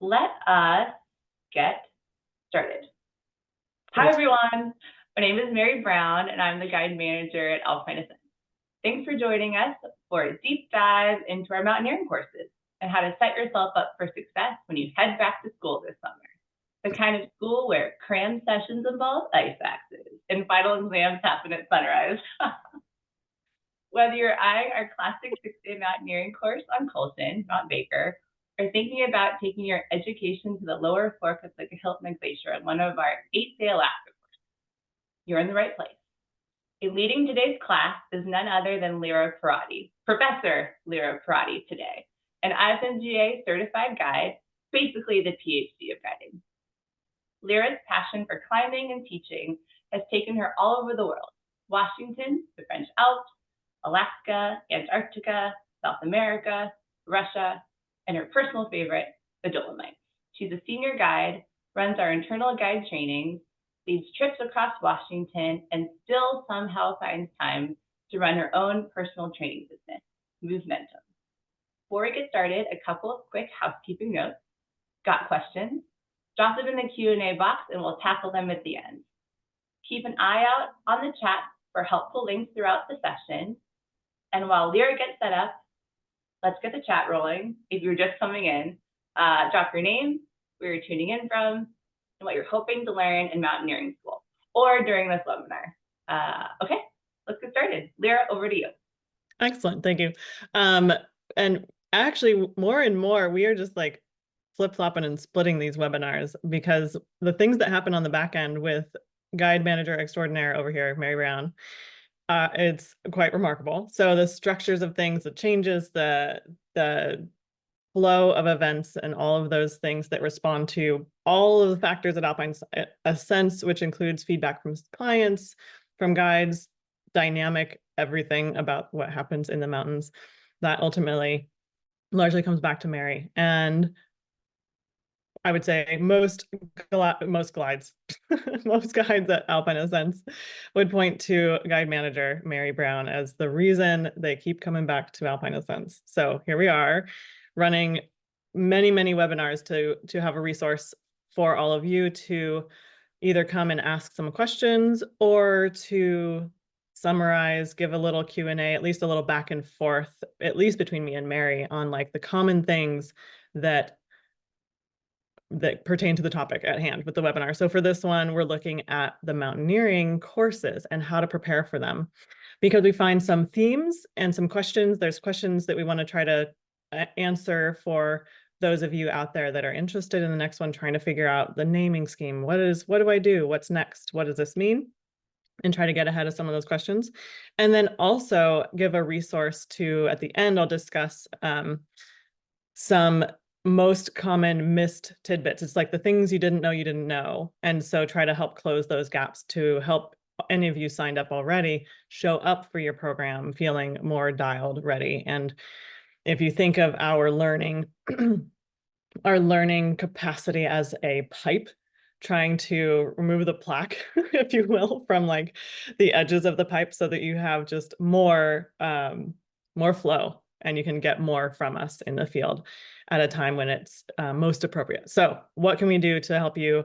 Let us get started. Hi, everyone. My name is Mary Brown, and I'm the guide manager at Alpine Ascents. Thanks for joining us for a deep dive into our mountaineering courses and how to set yourself up for success when you head back to school this summer. The kind of school where cram sessions involve ice axes and final exams happen at sunrise. Whether you're eyeing our classic 6-day mountaineering course on Colton, Mount Baker, or thinking about taking your education to the lower fork of the Hilton Glacier on one of our 8-day Alaska courses, you're in the right place. And leading today's class is none other than Lyra Pierotti, Professor Lyra Pierotti today, an IFMGA certified guide, basically the PhD of guiding. Lyra's passion for climbing and teaching has taken her all over the world: Washington, the French Alps, Alaska, Antarctica, South America, Russia, and her personal favorite, the Dolomites. She's a senior guide, runs our internal guide trainings, leads trips across Washington, and still somehow finds time to run her own personal training business, Movementum. Before we get started, a couple of quick housekeeping notes. Got questions? Drop them in the Q&A box and we'll tackle them at the end. Keep an eye out on the chat for helpful links throughout the session. And while Lyra gets set up, let's get the chat rolling. If you're just coming in, drop your name, where you're tuning in from, and what you're hoping to learn in mountaineering school or during this webinar. Okay, let's get started. Lyra, over to you. Excellent, thank you. And actually, more and more, we are just like flip-flopping and splitting these webinars because the things that happen on the back end with guide manager extraordinaire over here, Mary Brown, it's quite remarkable. So the structures of things, the changes, the flow of events, and all of those things that respond to all of the factors at Alpine Ascents, which includes feedback from clients, from guides, dynamic, everything about what happens in the mountains, that ultimately largely comes back to Mary. And I would say most guides, most guides at Alpine Ascents would point to guide manager Mary Brown as the reason they keep coming back to Alpine Ascents. So here we are, running many, many webinars to have a resource for all of you to either come and ask some questions or to summarize, give a little Q&A, at least a little back and forth, at least between me and Mary, on like the common things that pertain to the topic at hand with the webinar. So for this one, we're looking at the mountaineering courses and how to prepare for them, because we find some themes and some questions. There's questions that we want to try to answer for those of you out there that are interested in the next one, trying to figure out the naming scheme. What do I do? What's next? What does this mean? And try to get ahead of some of those questions. And then also give a resource to, at the end, I'll discuss some most common missed tidbits. It's like the things you didn't know. And so try to help close those gaps to help any of you signed up already show up for your program feeling more dialed, ready. And if you think of our learning, our learning capacity as a pipe, trying to remove the plaque, if you will, from like the edges of the pipe so that you have just more flow and you can get more from us in the field at a time when it's most appropriate. So what can we do to help you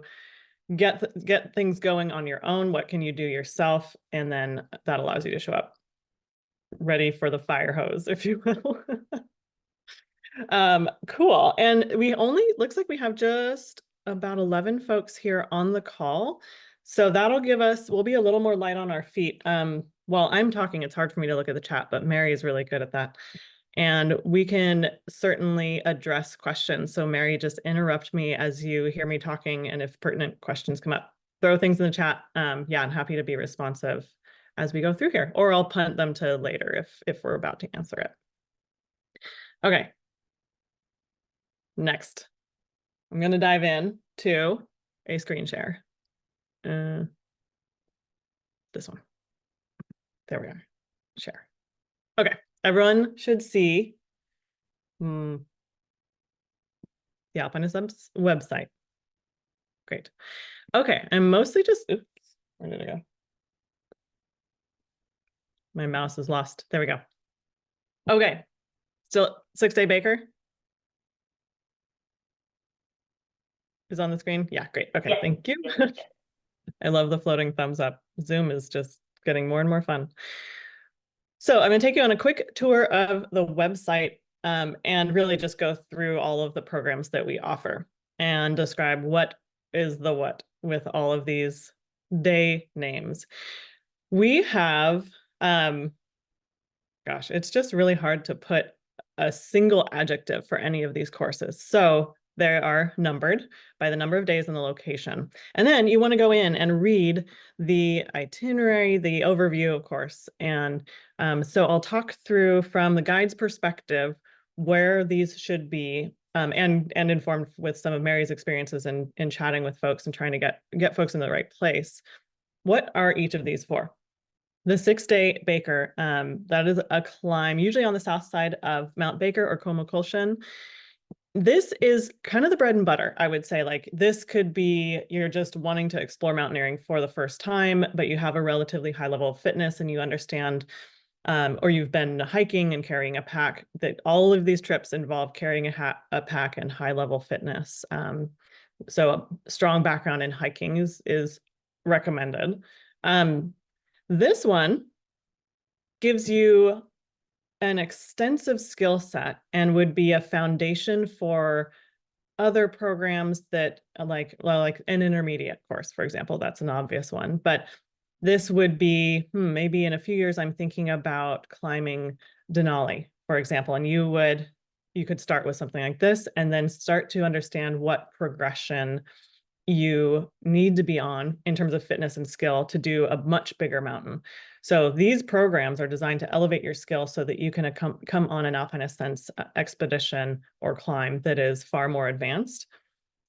get things going on your own? What can you do yourself? And then that allows you to show up ready for the fire hose, if you will. Cool. And looks like we have just about 11 folks here on the call. So that'll give us, we'll be a little more light on our feet. While I'm talking, it's hard for me to look at the chat, but Mary is really good at that. And we can certainly address questions. So Mary, just interrupt me as you hear me talking, and if pertinent questions come up, throw things in the chat. Yeah, I'm happy to be responsive as we go through here, or I'll punt them to later if we're about to answer it. Okay. Next, I'm going to dive in to a screen share. This one. There we are. Share. Okay. Everyone should see the Alpine Ascents website. Great. Okay. I'm mostly just, oops, where did it go? My mouse is lost. There we go. Okay. Still 6-day Baker. is on the screen? Yeah, great. Okay, Yes, thank you. yes, yes, yes. I love the floating thumbs up. Zoom is just getting more and more fun. So I'm going to take you on a quick tour of the website and really just go through all of the programs that we offer and describe what is the what with all of these day names. We have, gosh, it's just really hard to put a single adjective for any of these courses. So they are numbered by the number of days and the location. And then you want to go in and read the itinerary, the overview, of course. And so I'll talk through from the guide's perspective where these should be and informed with some of Mary's experiences in chatting with folks and trying to get folks in the right place. What are each of these for? The 6-day Baker, that is a climb, usually on the south side of Mount Baker or Comacultion. This is kind of the bread and butter, I would say. Like this could be, you're just wanting to explore mountaineering for the first time, but you have a relatively high level of fitness and you understand, or you've been hiking and carrying a pack, that all of these trips involve carrying a pack and high level fitness. So a strong background in hiking is recommended. This one gives you an extensive skill set and would be a foundation for other programs that like an intermediate course, for example. That's an obvious one, but this would be maybe in a few years, I'm thinking about climbing Denali, for example, and you could start with something like this and then start to understand what progression you need to be on in terms of fitness and skill to do a much bigger mountain. So these programs are designed to elevate your skill so that you can come on an Alpine Ascents expedition or climb that is far more advanced.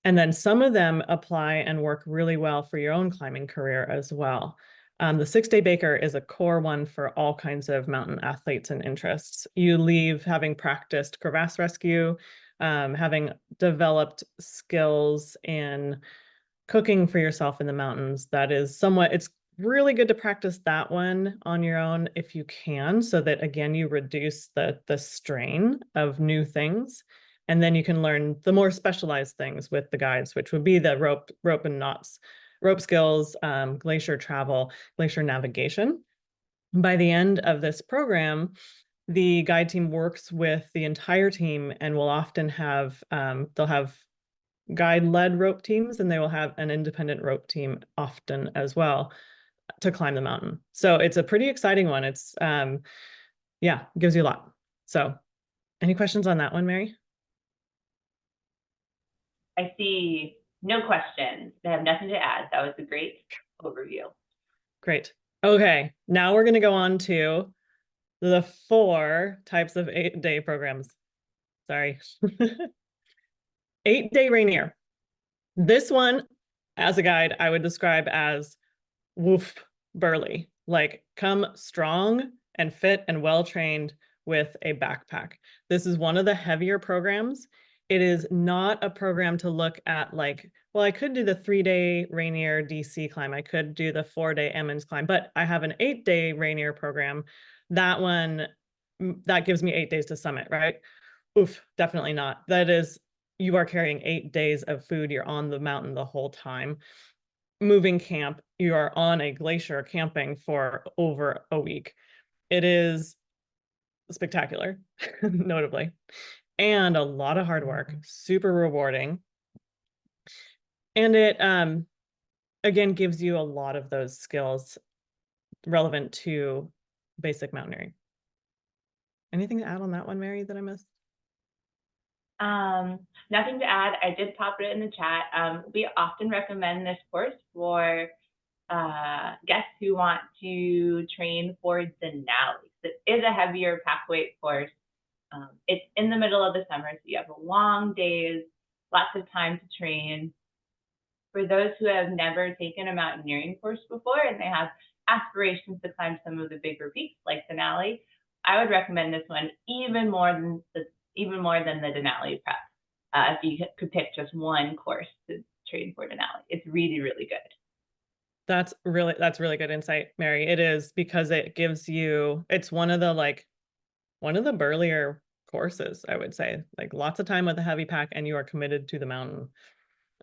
And then some of them apply and work really well for your own climbing career as well. The 6-day Baker is a core one for all kinds of mountain athletes and interests. You leave having practiced crevasse rescue, having developed skills in cooking for yourself in the mountains. That is it's really good to practice that one on your own if you can, so that again, you reduce the strain of new things. And then you can learn the more specialized things with the guides, which would be the rope and knots, rope skills, glacier travel, glacier navigation. By the end of this program, the guide team works with the entire team and will often have, they'll have guide-led rope teams, and they will have an independent rope team often as well to climb the mountain. So it's a pretty exciting one. It's, yeah, gives you a lot. So any questions on that one, Mary? I see no questions. I have nothing to add. That was a great overview. Great. Okay, now we're going to go on to the 4 types of 8-day programs. Sorry. 8-day Rainier. This one, as a guide, I would describe as woof burly, like come strong and fit and well-trained with a backpack. This is one of the heavier programs. It is not a program to look at like, well, I could do the 3-day Rainier DC climb. I could do the 4-day Emmons climb, but I have an 8-day Rainier program. That one, that gives me 8 days to summit, right? Oof, definitely not. That is, you are carrying 8 days of food. You're on the mountain the whole time. Moving camp, you are on a glacier camping for over a week. It is spectacular, notably, and a lot of hard work, super rewarding. And it, again, gives you a lot of those skills relevant to basic mountaineering. Anything to add on that one, Mary, that I missed? Nothing to add. I did pop it in the chat. We often recommend this course for guests who want to train for Denali. It is a heavier pack weight course. It's in the middle of the summer, so you have long days, lots of time to train. For those who have never taken a mountaineering course before and they have aspirations to climb some of the bigger peaks like Denali, I would recommend this one even more than the Denali prep. If you could pick just one course to train for Denali, it's really, really good. That's really good insight, Mary. It is, because it gives you, it's one of the burlier courses, I would say, like lots of time with a heavy pack and you are committed to the mountain.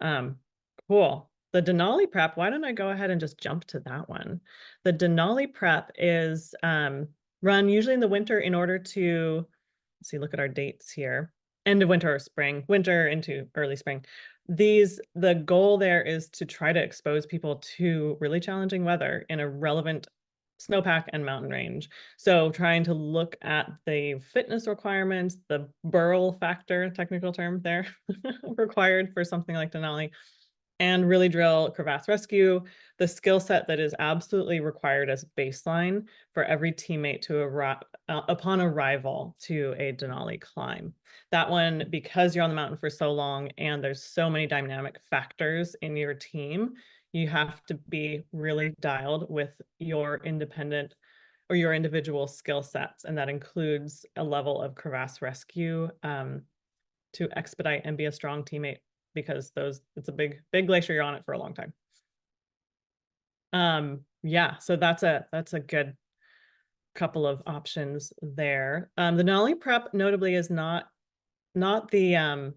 Cool. The Denali prep, why don't I go ahead and just jump to that one? The Denali prep is run usually in the winter in order to, let's see, look at our dates here. End of winter or spring, winter into early spring. The goal there is to try to expose people to really challenging weather in a relevant snowpack and mountain range. So trying to look at the fitness requirements, the burl factor, technical term there, required for something like Denali, and really drill crevasse rescue, the skill set that is absolutely required as baseline for every teammate to arrive upon arrival to a Denali climb. That one, because you're on the mountain for so long and there's so many dynamic factors in your team, you have to be really dialed with your independent or your individual skill sets. And that includes a level of crevasse rescue to expedite and be a strong teammate, because it's a big glacier, you're on it for a long time. Yeah, so that's a good couple of options there. The Denali prep notably is not the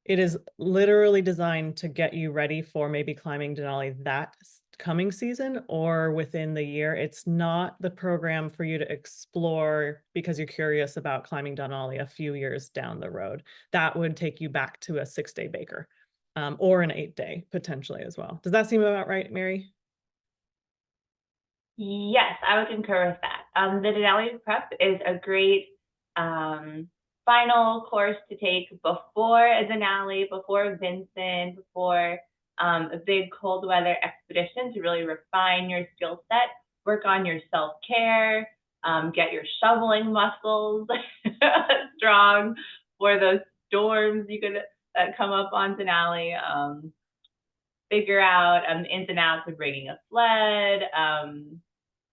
it is literally designed to get you ready for maybe climbing Denali that coming season or within the year. It's not the program for you to explore because you're curious about climbing Denali a few years down the road. That would take you back to a 6-day Baker, or an 8-day potentially as well. Does that seem about right, Mary? Yes, I would concur with that. The Denali prep is a great final course to take before a Denali, before Vincent, before a big cold weather expedition, to really refine your skill set, work on your self-care, get your shoveling muscles strong for those storms that come up on Denali. Figure out ins and outs of bringing a sled.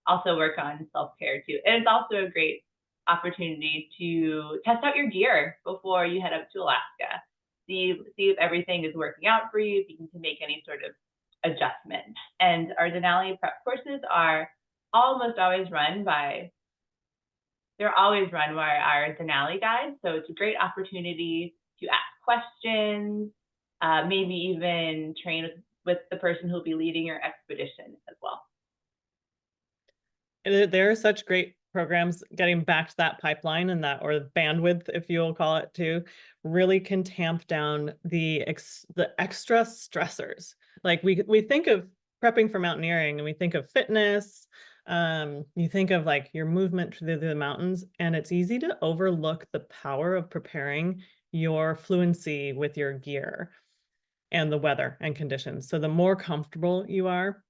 Also work on self-care too. And it's also a great opportunity to test out your gear before you head up to Alaska. See if everything is working out for you, if you can make any sort of adjustment. And our Denali prep courses are almost always run by our Denali guides. So it's a great opportunity to ask questions, maybe even train with the person who'll be leading your expedition as well. There are such great programs. Getting back to that pipeline and that, or bandwidth, if you'll call it too, really can tamp down the extra stressors. Like we think of prepping for mountaineering and we think of fitness. You think of like your movement through the mountains, and it's easy to overlook the power of preparing your fluency with your gear and the weather and conditions. So the more comfortable you are,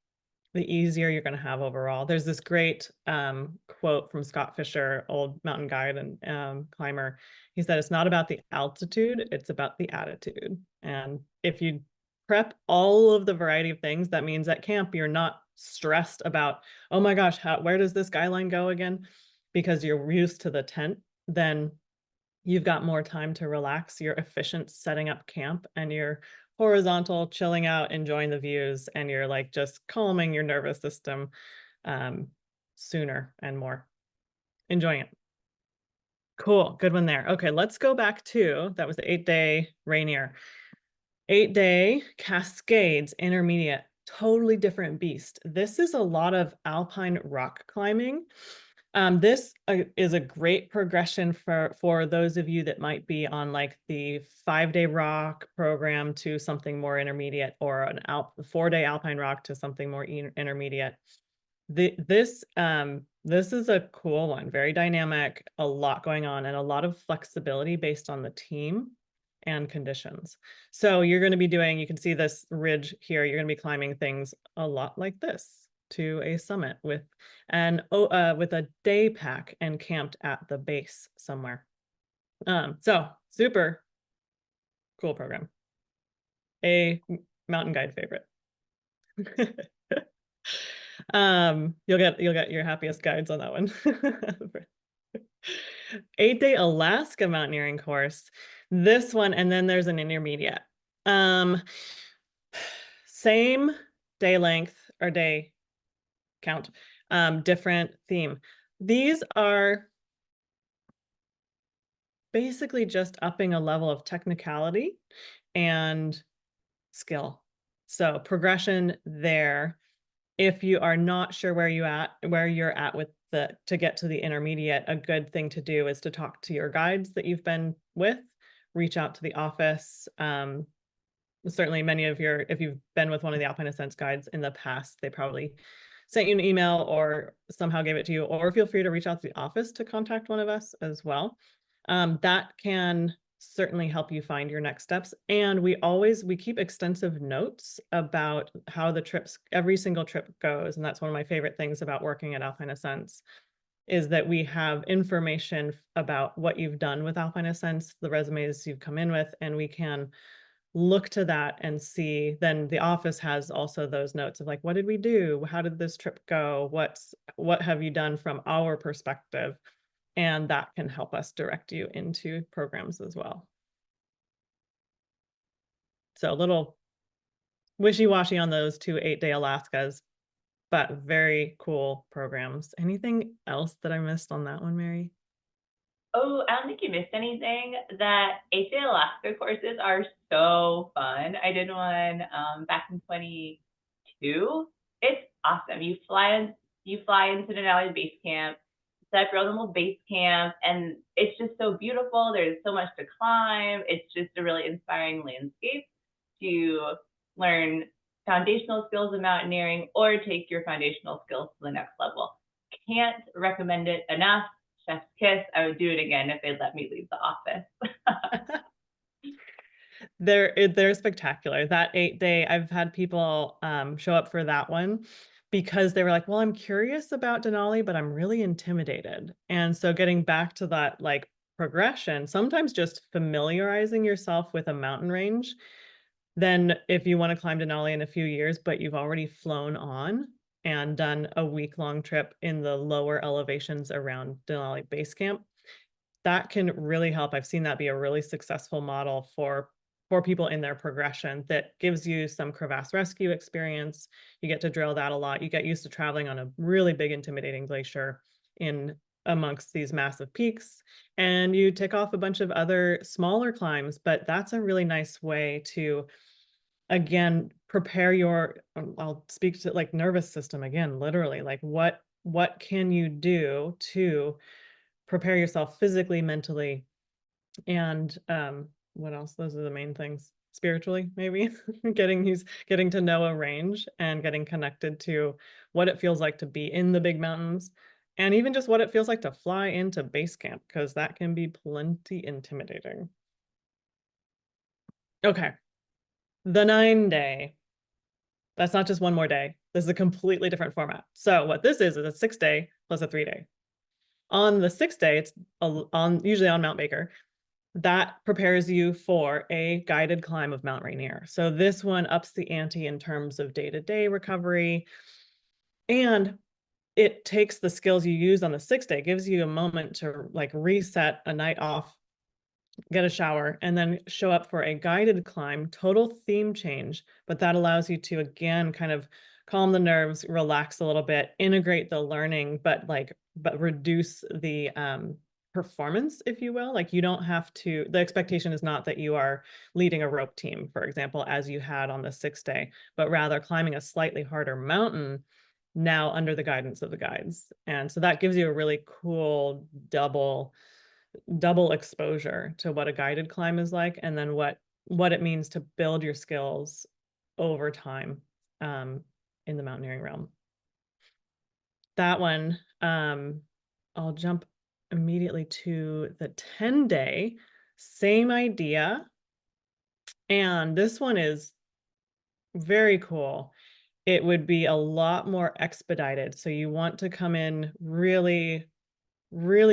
the easier you're going to have overall. There's this great quote from Scott Fisher, old mountain guide and climber. He said, it's not about the altitude, it's about the attitude. And if you prep all of the variety of things, that means at camp, you're not stressed about, oh my gosh, where does this skyline go again? Because you're used to the tent, then you've got more time to relax. You're efficient setting up camp, and you're horizontal, chilling out, enjoying the views, and you're like just calming your nervous system sooner and more. Enjoying it. Cool, good one there. Okay, let's go back to, that was the 8-day Rainier. 8-day Cascades Intermediate, totally different beast. This is a lot of alpine rock climbing. This is a great progression for those of you that might be on like the 5-day rock program to something more intermediate, or an 4-day alpine rock to something more intermediate. This is a cool one, very dynamic, a lot going on, and a lot of flexibility based on the team and conditions. So you're going to be doing, you can see this ridge here, you're going to be climbing things a lot like this to a summit with a day pack and camped at the base somewhere. So super cool program. A mountain guide favorite. You'll get your happiest guides on that one. 8-day Alaska mountaineering course. This one, and then there's an intermediate. Same day length or day count, different theme. These are basically just upping a level of technicality and skill. So progression there. If you are not sure where you're at with to get to the intermediate, a good thing to do is to talk to your guides that you've been with, reach out to the office. Certainly if you've been with one of the Alpine Ascents guides in the past, they probably sent you an email or somehow gave it to you, or feel free to reach out to the office to contact one of us as well. That can certainly help you find your next steps. And we keep extensive notes about how every single trip goes. And that's one of my favorite things about working at Alpine Ascents, is that we have information about what you've done with Alpine Ascents, the resumes you've come in with, and we can look to that and see. Then the office has also those notes of like, what did we do? How did this trip go? What have you done from our perspective? And that can help us direct you into programs as well. So a little wishy-washy on those 2 8-day Alaskas, but very cool programs. Anything else that I missed on that one, Mary? Oh, I don't think you missed anything. That 8-day Alaska courses are so fun. I did one back in 22. It's awesome. You fly into Denali base camp, set up your own little base camp, and it's just so beautiful. There's so much to climb. It's just a really inspiring landscape to learn foundational skills of mountaineering or take your foundational skills to the next level. Can't recommend it enough. Chef's kiss. I would do it again if they'd let me leave the office. They're spectacular. That 8-day, I've had people show up for that one because they were like, well, I'm curious about Denali, but I'm really intimidated. And so getting back to that like progression, sometimes just familiarizing yourself with a mountain range. Then if you want to climb Denali in a few years, but you've already flown on and done a week-long trip in the lower elevations around Denali Base Camp, that can really help. I've seen that be a really successful model for people in their progression. That gives you some crevasse rescue experience. You get to drill that a lot. You get used to traveling on a really big, intimidating glacier in amongst these massive peaks, and you tick off a bunch of other smaller climbs. But that's a really nice way to, again, prepare your, I'll speak to like nervous system again, literally, like what can you do to prepare yourself physically, mentally, and what else? Those are the main things. Spiritually, maybe getting to know a range and getting connected to what it feels like to be in the big mountains, and even just what it feels like to fly into base camp, because that can be plenty intimidating. Okay, the 9-day. That's not just one more day. This is a completely different format. So what this is a 6-day plus a 3-day. On the 6th day, it's usually on Mount Baker. That prepares you for a guided climb of Mount Rainier. So this one ups the ante in terms of day-to-day recovery, and it takes the skills you use on the 6th day, gives you a moment to like reset, a night off, get a shower, and then show up for a guided climb, total theme change. But that allows you to, again, kind of calm the nerves, relax a little bit, integrate the learning, but reduce the performance, if you will. Like, you don't have to, the expectation is not that you are leading a rope team, for example, as you had on the 6th day, but rather climbing a slightly harder mountain now under the guidance of the guides. And so that gives you a really cool double exposure to what a guided climb is like, and then what it means to build your skills over time in the mountaineering realm. That one, I'll jump immediately to the 10-day, same idea. And this one is very cool. It would be a lot more expedited. So you want to come in really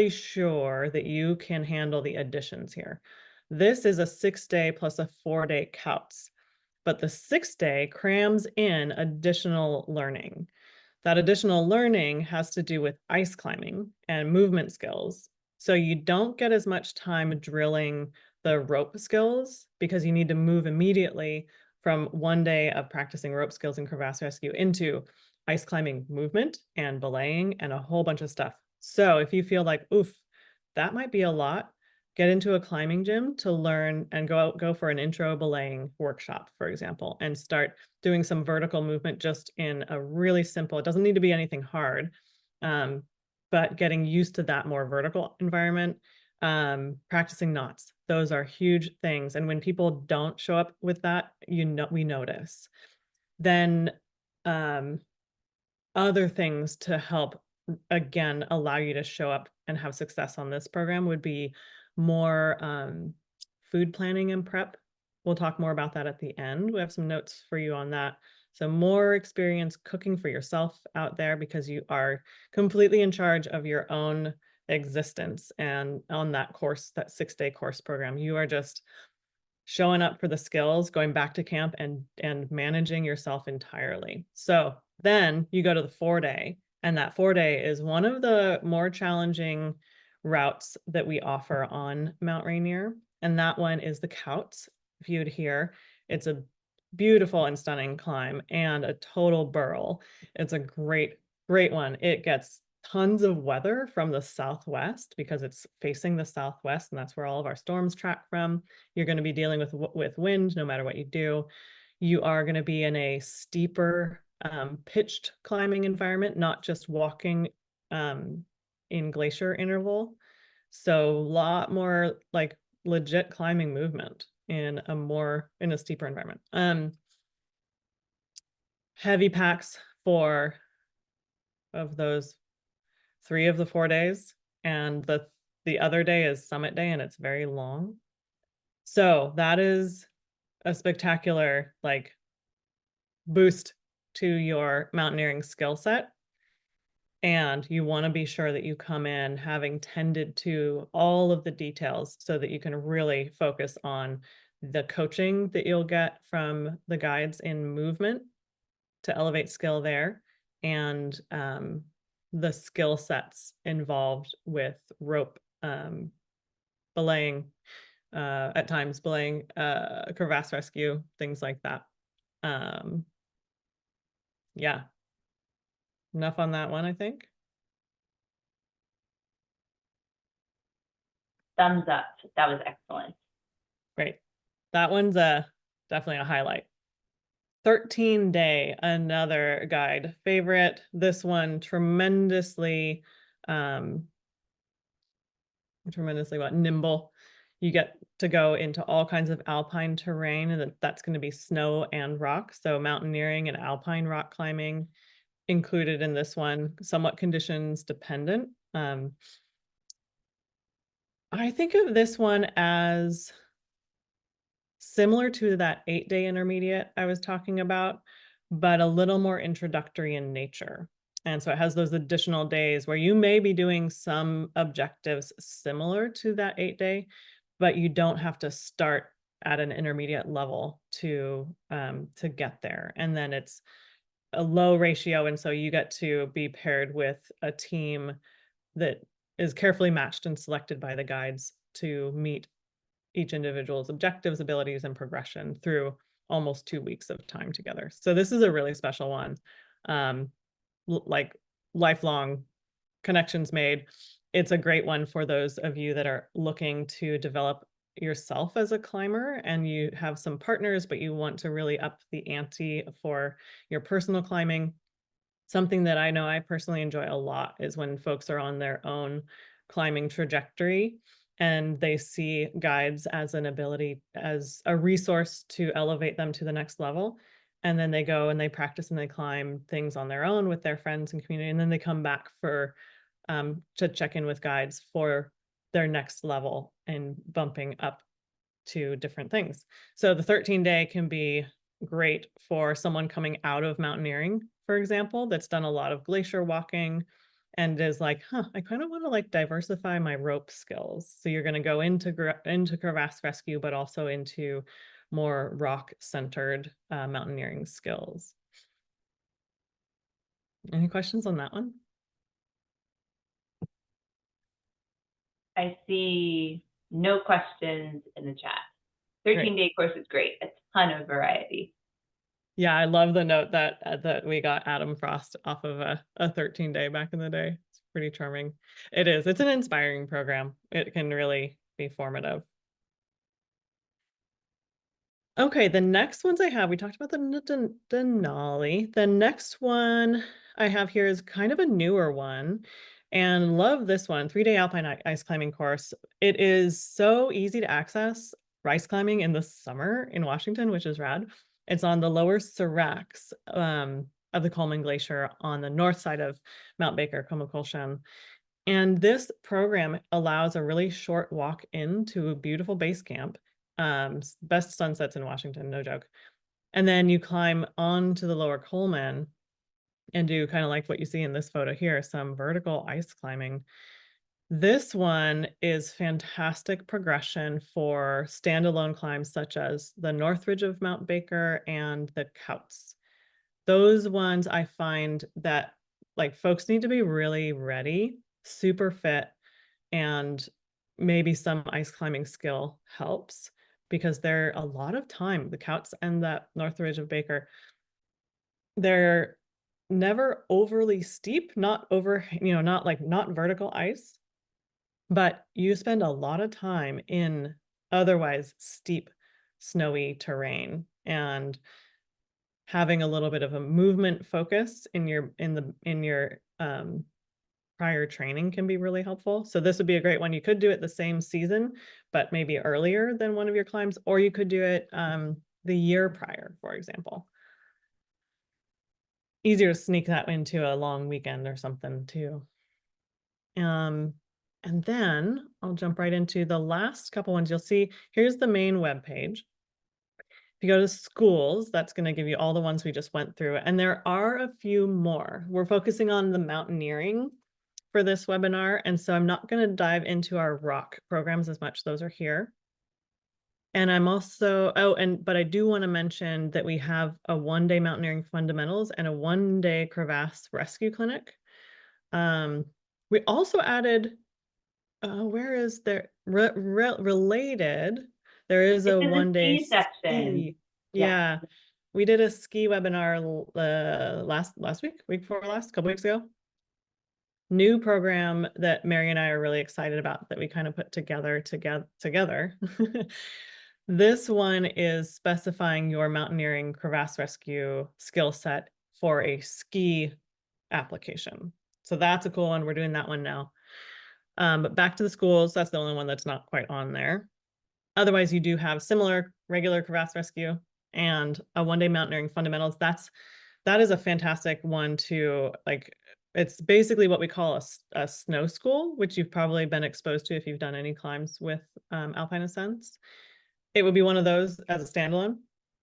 sure that you can handle the additions here. This is a 6-day plus a 4-day Kautz, but the 6th day crams in additional learning. That additional learning has to do with ice climbing and movement skills. So you don't get as much time drilling the rope skills because you need to move immediately from 1 day of practicing rope skills and crevasse rescue into ice climbing movement and belaying and a whole bunch of stuff. So if you feel like, oof, that might be a lot, get into a climbing gym to learn and go for an intro belaying workshop, for example, and start doing some vertical movement just in a really simple, it doesn't need to be anything hard, but getting used to that more vertical environment, practicing knots. Those are huge things. And when people don't show up with that, we notice. Then other things to help, again, allow you to show up and have success on this program would be more food planning and prep. We'll talk more about that at the end. We have some notes for you on that. So more experience cooking for yourself out there, because you are completely in charge of your own existence. And on that course, that 6-day course program, you are just showing up for the skills, going back to camp and managing yourself entirely. So then you go to the 4-day, and that 4-day is one of the more challenging routes that we offer on Mount Rainier. And that one is the Couts, viewed here. It's a beautiful and stunning climb and a total burl. It's a great, great one. It gets tons of weather from the southwest because it's facing the southwest, and that's where all of our storms track from. You're going to be dealing with wind no matter what you do. You are going to be in a steeper pitched climbing environment, not just walking in glacier interval. So a lot more like legit climbing movement in a steeper environment. Heavy packs for of those 3 of the 4 days, and the other day is summit day, and it's very long. So that is a spectacular like boost to your mountaineering skill set. And you want to be sure that you come in having tended to all of the details so that you can really focus on the coaching that you'll get from the guides in movement to elevate skill there, and the skill sets involved with rope belaying, at times belaying, crevasse rescue, things like that. Yeah, enough on that one, I think. Thumbs up. That was excellent. Great. That one's definitely a highlight. 13-day, another guide favorite. This one tremendously nimble. You get to go into all kinds of alpine terrain, and that's going to be snow and rock. So mountaineering and alpine rock climbing included in this one, somewhat conditions dependent. I think of this one as similar to that 8-day intermediate I was talking about, but a little more introductory in nature. And so it has those additional days where you may be doing some objectives similar to that 8-day, but you don't have to start at an intermediate level to get there. And then it's a low ratio, and so you get to be paired with a team that is carefully matched and selected by the guides to meet each individual's objectives, abilities, and progression through almost 2 weeks of time together. So this is a really special one. Like lifelong connections made. It's a great one for those of you that are looking to develop yourself as a climber, and you have some partners, but you want to really up the ante for your personal climbing. Something that I know I personally enjoy a lot is when folks are on their own climbing trajectory and they see guides as as a resource to elevate them to the next level. And then they go and they practice and they climb things on their own with their friends and community. And then they come back to check in with guides for their next level and bumping up to different things. So the 13-day can be great for someone coming out of mountaineering, for example, that's done a lot of glacier walking and is like, I kind of want to like diversify my rope skills. So you're going to go into crevasse rescue, but also into more rock-centered mountaineering skills. Any questions on that one? I see no questions in the chat. 13-day course is great. A ton of variety. Yeah, I love the note that we got Adam Frost off of a 13-day back in the day. It's pretty charming. It is. It's an inspiring program. It can really be formative. Okay, the next ones I have, we talked about the Denali. The next one I have here is kind of a newer one, and love this one, 3-day alpine ice climbing course. It is so easy to access ice climbing in the summer in Washington, which is rad. It's on the lower seracs of the Coleman Glacier on the north side of Mount Baker, Komukolshan. And this program allows a really short walk into a beautiful base camp. Best sunsets in Washington, no joke. And then you climb onto the lower Coleman and do kind of like what you see in this photo here, some vertical ice climbing. This one is fantastic progression for standalone climbs such as the North Ridge of Mount Baker and the Couts. Those ones I find that like folks need to be really ready, super fit, and maybe some ice climbing skill helps because they're a lot of time. The Couts and that North Ridge of Baker, they're never overly steep, not over, not vertical ice, but you spend a lot of time in otherwise steep, snowy terrain, and having a little bit of a movement focus in your prior training can be really helpful. So this would be a great one. You could do it the same season, but maybe earlier than one of your climbs, or you could do it the year prior, for example. Easier to sneak that into a long weekend or something too. And then I'll jump right into the last couple ones. You'll see here's the main web page. If you go to schools, that's going to give you all the ones we just went through. And there are a few more. We're focusing on the mountaineering for this webinar. And so I'm not going to dive into our rock programs as much. Those are here. And I'm also, but I do want to mention that we have a 1-day mountaineering fundamentals and a 1-day crevasse rescue clinic. We also added, where is there, related, there is a 1-day ski. Yeah. We did a ski webinar last week before last, couple weeks ago. New program that Mary and I are really excited about that we kind of put together. This one is specifying your mountaineering crevasse rescue skill set for a ski application. So that's a cool one. We're doing that one now. But back to the schools, that's the only one that's not quite on there. Otherwise, you do have similar regular crevasse rescue and a 1-day mountaineering fundamentals. That is a fantastic one to like. It's basically what we call a snow school, which you've probably been exposed to if you've done any climbs with Alpine Ascents. It would be one of those as a standalone.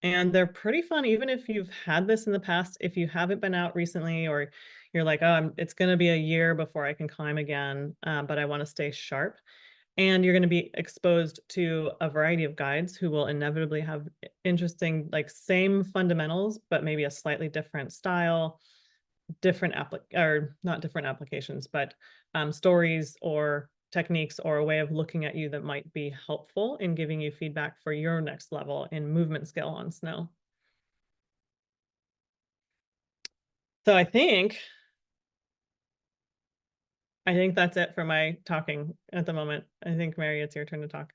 And they're pretty fun, even if you've had this in the past. If you haven't been out recently, or you're like, oh, it's going to be a year before I can climb again, but I want to stay sharp. And you're going to be exposed to a variety of guides who will inevitably have interesting, like same fundamentals, but maybe a slightly different style, not different applications, but stories or techniques or a way of looking at you that might be helpful in giving you feedback for your next level in movement skill on snow. So I think that's it for my talking at the moment. I think, Mary, it's your turn to talk.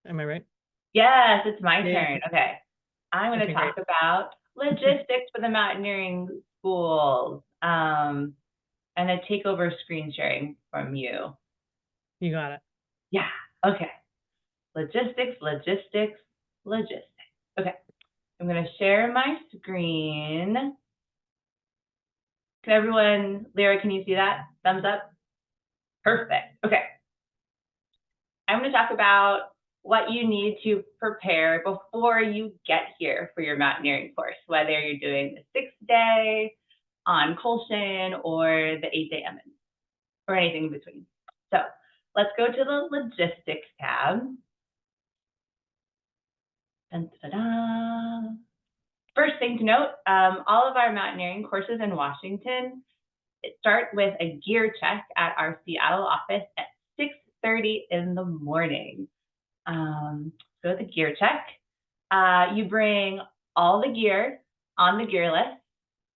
Am I right? Yes, it's my Yeah. turn. Okay. I'm going to talk about logistics for the mountaineering schools. And I take over screen sharing from you. You got it. Yeah. Okay. Logistics. Okay. I'm going to share my screen. Can everyone, Lyra, can you see that? Thumbs up? Perfect. Okay. I'm going to talk about what you need to prepare before you get here for your mountaineering course, whether you're doing the 6-day on Colshan or the 8-day Emmons or anything in between. So let's go to the logistics tab. Dun, da, da, da. First thing to note, all of our mountaineering courses in Washington start with a gear check at our Seattle office at 6:30 in the morning. So the gear check, you bring all the gear on the gear list,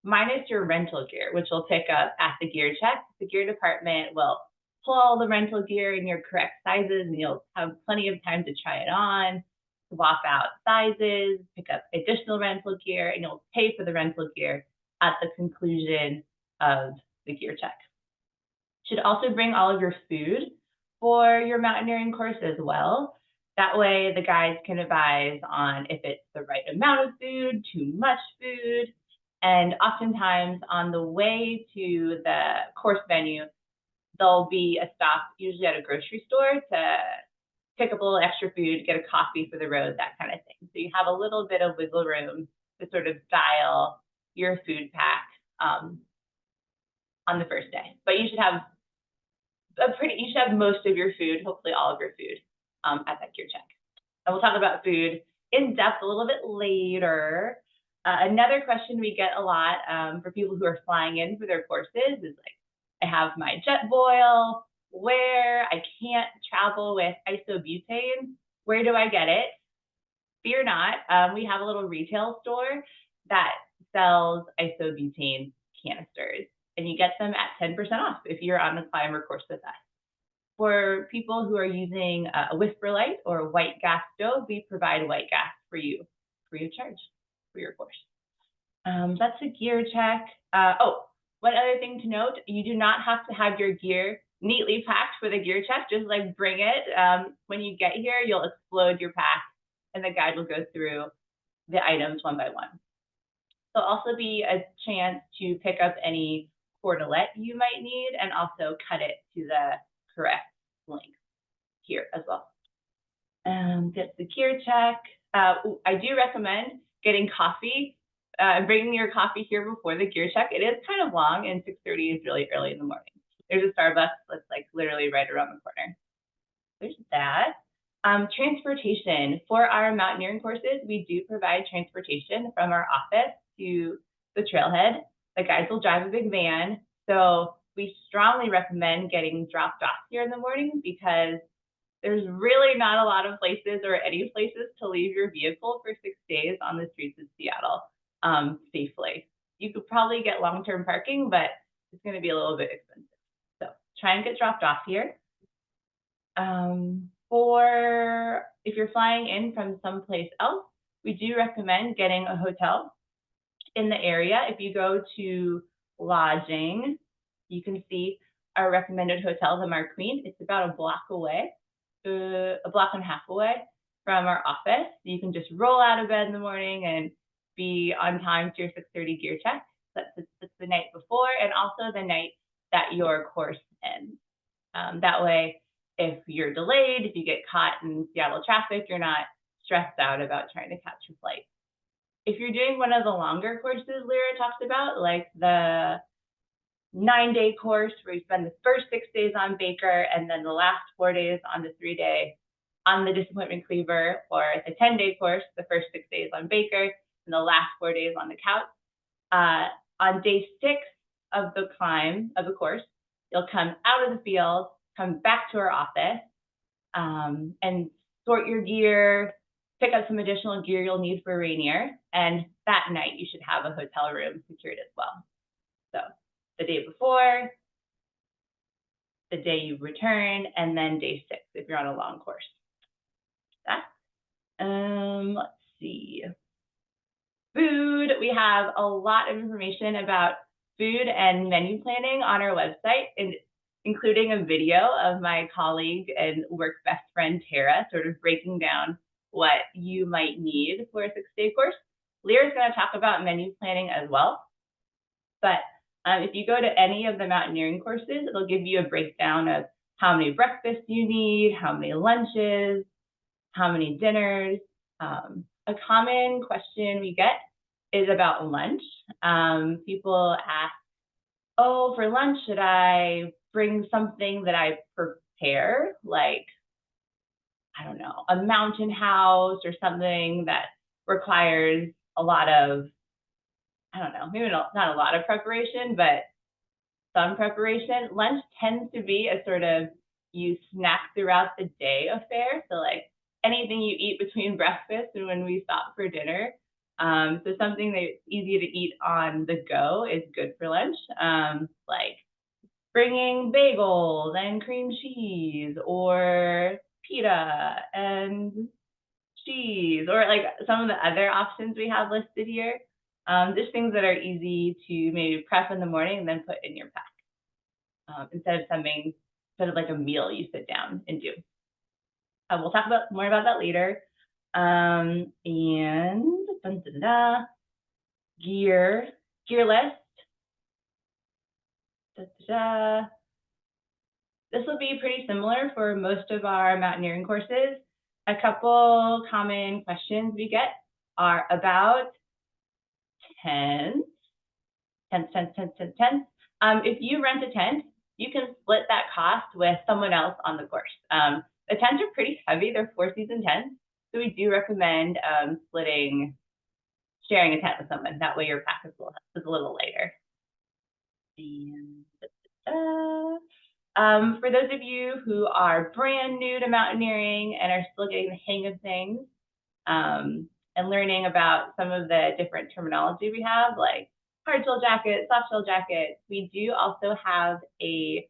minus your rental gear, which will pick up at the gear check. The gear department will pull all the rental gear in your correct sizes, and you'll have plenty of time to try it on, swap out sizes, pick up additional rental gear, and you'll pay for the rental gear at the conclusion of the gear check. Should also bring all of your food for your mountaineering course as well. That way the guides can advise on if it's the right amount of food, too much food, and oftentimes on the way to the course venue, there'll be a stop, usually at a grocery store, to pick up a little extra food, get a coffee for the road, that kind of thing. So you have a little bit of wiggle room to sort of dial your food pack on the first day. But you should have most of your food, hopefully all of your food, at that gear check. And we'll talk about food in depth a little bit later. Another question we get a lot for people who are flying in for their courses is like, I have my jet boil, I can't travel with isobutane, where do I get it? Fear not, we have a little retail store that sells isobutane canisters, and you get them at 10% off if you're on the climber course with us. For people who are using a whisper light or a white gas stove, we provide white gas for you free of charge for your course. That's a gear check. One other thing to note, you do not have to have your gear neatly packed for the gear check, just like bring it. When you get here, you'll explode your pack and the guide will go through the items one by one. There'll also be a chance to pick up any cordelette you might need and also cut it to the correct length here as well. Get the gear check. I do recommend getting coffee, bringing your coffee here before the gear check. It is kind of long, and 6:30 is really early in the morning. There's a Starbucks that's like literally right around the corner. There's that. Transportation. For our mountaineering courses, we do provide transportation from our office to the trailhead. The guides will drive a big van. So we strongly recommend getting dropped off here in the morning because there's really not a lot of places or any places to leave your vehicle for 6 days on the streets of Seattle safely. You could probably get long-term parking, but it's going to be a little bit expensive. So try and get dropped off here. Or if you're flying in from someplace else, we do recommend getting a hotel in the area. If you go to lodging, you can see our recommended hotel, the Marqueen. It's about a block away, a block and a half away from our office. You can just roll out of bed in the morning and be on time to your 6:30 gear check. That's the night before and also the night that your course ends. That way, if you're delayed, if you get caught in Seattle traffic, you're not stressed out about trying to catch a flight. If you're doing one of the longer courses Lyra talked about, like the 9-day course where you spend the first 6 days on Baker and then the last 4 days on the 3-day on the Disappointment Cleaver, or the 10-day course, the first 6 days on Baker and the last 4 days on the Couch. On day 6 of the climb of the course, you'll come out of the field, come back to our office, and sort your gear, pick up some additional gear you'll need for Rainier, and that night you should have a hotel room secured as well. So the day before, the day you return, and then day 6 if you're on a long course. Let's see. Food, we have a lot of information about food and menu planning on our website, and including a video of my colleague and work best friend, Tara, sort of breaking down what you might need for a 6-day course. Lyra's going to talk about menu planning as well. But if you go to any of the mountaineering courses, it'll give you a breakdown of how many breakfasts you need, how many lunches, how many dinners. A common question we get is about lunch. People ask, oh, for lunch, should I bring something that I prepare, like, I don't know, a mountain house or something that requires a lot of, I don't know, maybe not a lot of preparation, but some preparation. Lunch tends to be a sort of you snack throughout the day affair. So like anything you eat between breakfast and when we stop for dinner. So something that's easy to eat on the go is good for lunch. Like bringing bagels and cream cheese, or pita and cheese, or like some of the other options we have listed here. Just things that are easy to maybe prep in the morning and then put in your pack, instead of like a meal you sit down and do. We'll talk more about that later. And gear list. This will be pretty similar for most of our mountaineering courses. A couple common questions we get are about tents. If you rent a tent, you can split that cost with someone else on the course. The tents are pretty heavy. They're 4-season tents. So we do recommend sharing a tent with someone. That way your pack is a little lighter. And for those of you who are brand new to mountaineering and are still getting the hang of things, and learning about some of the different terminology we have, like hard shell jacket, soft shell jacket, we do also have a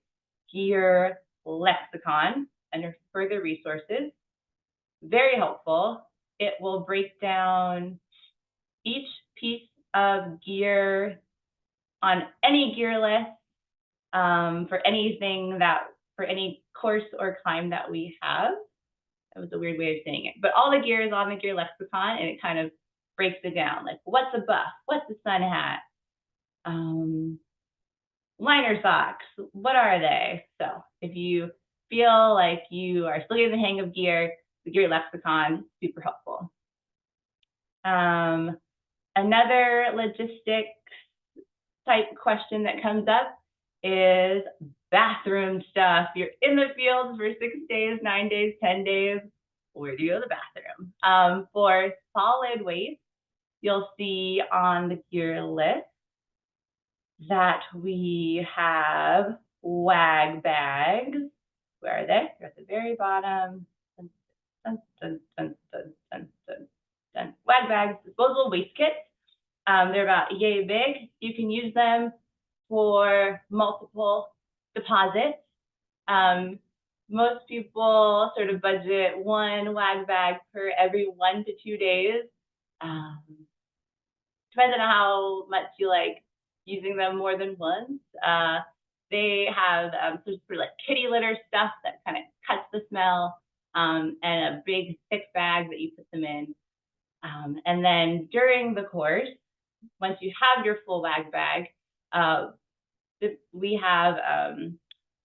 gear lexicon under further resources. Very helpful. It will break down each piece of gear on any gear list, for any course or climb that we have. That was a weird way of saying it, but all the gear is on the gear lexicon, and it kind of breaks it down, like what's a buff, what's a sun hat, liner socks, what are they? So if you feel like you are still getting the hang of gear, the gear lexicon, super helpful. Another logistics type question that comes up is bathroom stuff. You're in the field for 6 days, 9 days, 10 days. Where do you go to the bathroom? For solid waste, you'll see on the gear list that we have wag bags. Where are they? They're at the very bottom. Wag bags, disposable waste kits. They're about yay big. You can use them for multiple deposits. Most people sort of budget 1 wag bag per every 1 to 2 days. Depends on how much you like using them more than once. They have sort of like kitty litter stuff that kind of cuts the smell, and a big thick bag that you put them in. And then during the course, once you have your full wag bag, we have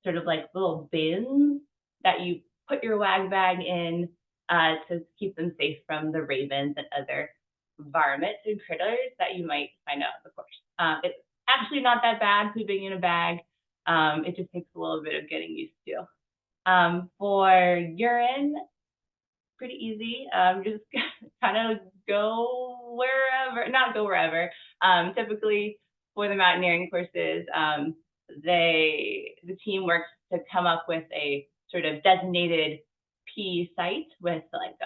sort of like little bins that you put your wag bag in to keep them safe from the ravens and other varmints and critters that you might find out on the course. It's actually not that bad pooping in a bag. It just takes a little bit of getting used to. For urine, pretty easy. Just kind of go wherever, not go wherever. Typically for the mountaineering courses, the team works to come up with a sort of designated pee site with like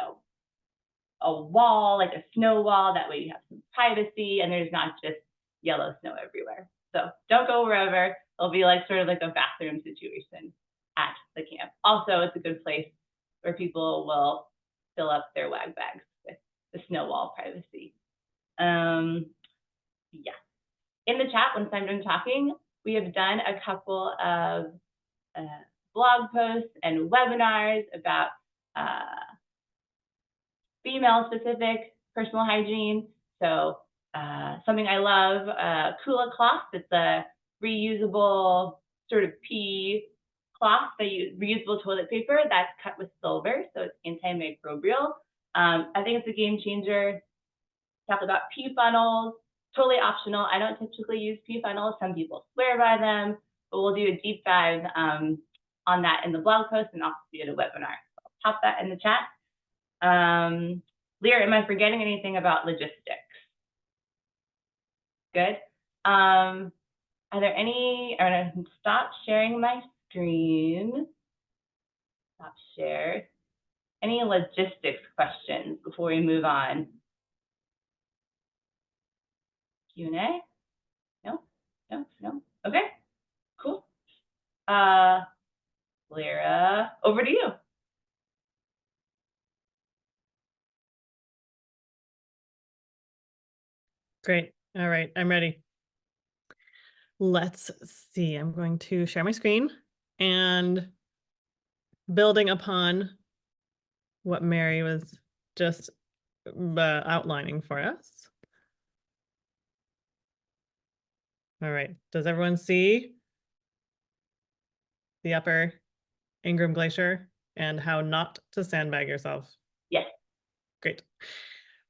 a wall, like a snow wall. That way you have some privacy and there's not just yellow snow everywhere. So don't go wherever. It'll be like sort of like a bathroom situation at the camp. Also, it's a good place where people will fill up their wag bags with the snow wall privacy. Yeah. In the chat, once I'm done talking, we have done a couple of blog posts and webinars about female-specific personal hygiene. So something I love, Kula cloth. It's a reusable sort of pee cloth that reusable toilet paper that's cut with silver, so it's antimicrobial. I think it's a game changer. Talk about pee funnels, totally optional. I don't typically use pee funnels. Some people swear by them, but we'll do a deep dive on that in the blog post and also be at a webinar. So I'll pop that in the chat. Lyra, am I forgetting anything about logistics? Good. Are there any, I'm gonna stop sharing my screen. Stop share. Any logistics questions before we move on? Q&A? No? Okay, cool. Lyra, over to you. Great. All right, I'm ready. Let's see. I'm going to share my screen and building upon what Mary was just outlining for us. All right. Does everyone see the upper Ingram Glacier and how not to sandbag yourself? Yes. Great.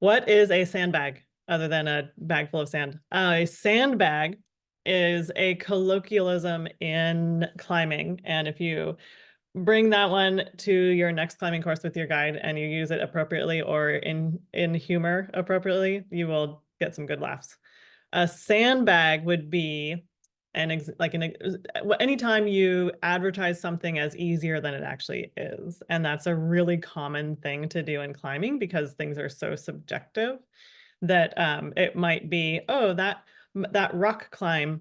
What is a sandbag other than a bag full of sand? A sandbag is a colloquialism in climbing. And if you bring that one to your next climbing course with your guide and you use it appropriately or in humor appropriately, you will get some good laughs. A sandbag would be anytime you advertise something as easier than it actually is. And that's a really common thing to do in climbing because things are so subjective that it might be, oh, that rock climb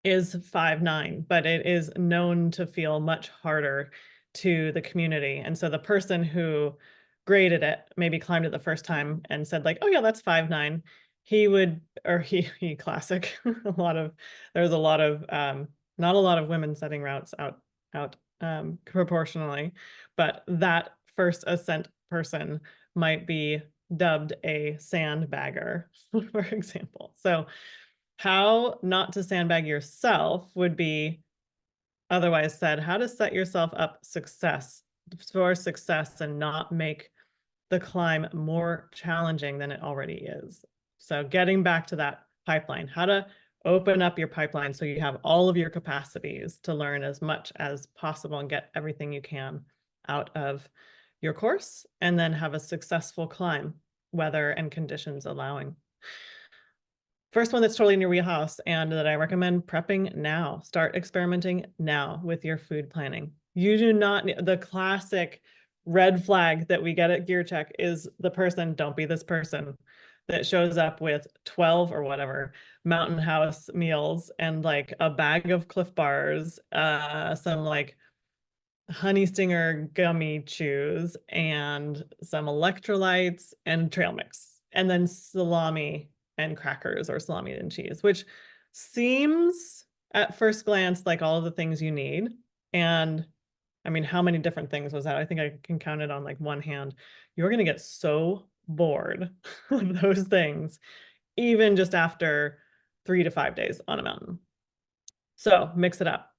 is 5'9", but it is known to feel much harder to the community. And so the person who graded it maybe climbed it the first time and said like, oh yeah, that's 5'9". He would, or he classic, there's a lot of, not a lot of women setting routes out proportionally, but that first ascent person might be dubbed a sandbagger, for example. So how not to sandbag yourself would be otherwise said, how to set yourself up for success and not make the climb more challenging than it already is. So getting back to that pipeline, how to open up your pipeline so you have all of your capacities to learn as much as possible and get everything you can out of your course, and then have a successful climb, weather and conditions allowing. First one that's totally in your wheelhouse and that I recommend prepping now. Start experimenting now with your food planning. You do not need the classic red flag that we get at Gear Check is the person, don't be this person that shows up with 12 or whatever Mountain House meals and like a bag of Cliff Bars, some like honey stinger gummy chews and some electrolytes and trail mix, and then salami and crackers or salami and cheese, which seems at first glance like all of the things you need. And I mean, how many different things was that? I think I can count it on like one hand. You're going to get so bored of those things, even just after 3 to 5 days on a mountain. So mix it up.